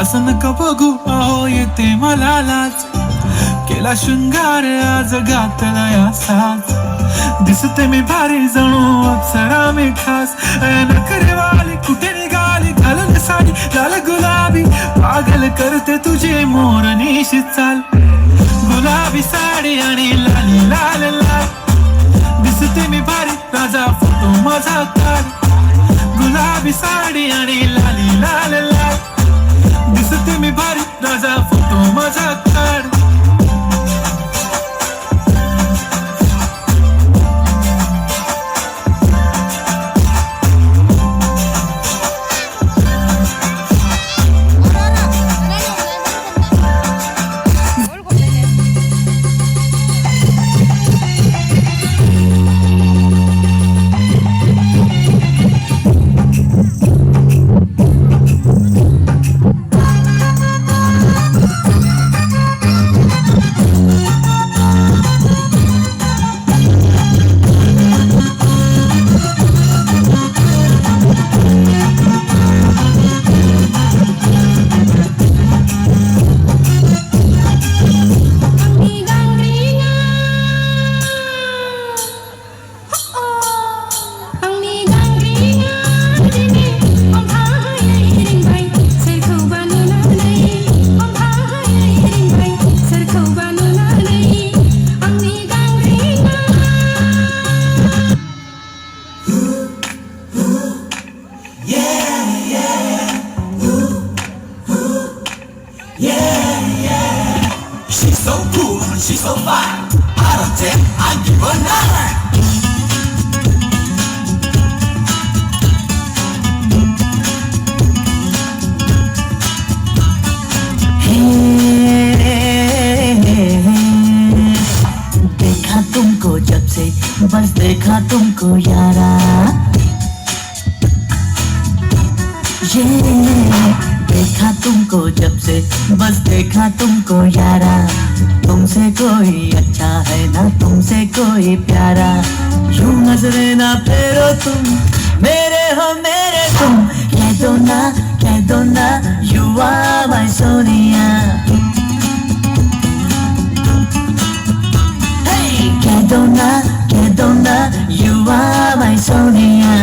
असं नका बघू अहो येते मला लाज केला शृंगार आज घातला असाच दिसते मी भारी जणू अप्सरा मी खास नखरे वाली कुठे निघाली घालून साडी लाल गुलाबी पागल करते तुझे मोरनीशी चाल गुलाबी साडी आणि लाली लाल लाल दिसते मी भारी राजा फोटो माझा काढ गुलाबी साडी आणि लाली लाल लाल दिसते मी भारी राजा फोटो माझा काढ She's so cool, she's so fine. Out of 10, I give her 9. देखा तुमको जब से बस देखा तुमको यारा ये देखा तुमको जब से बस देखा तुमको यारा तुमसे कोई अच्छा है ना तुमसे कोई प्यारा यूं नजरे ना फेरो तुम मेरे हो मेरे तुम कह दो ना यू आर माय सोनिया कह दो ना you are my Sonia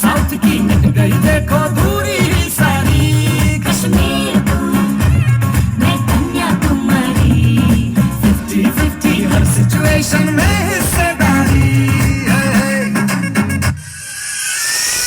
South की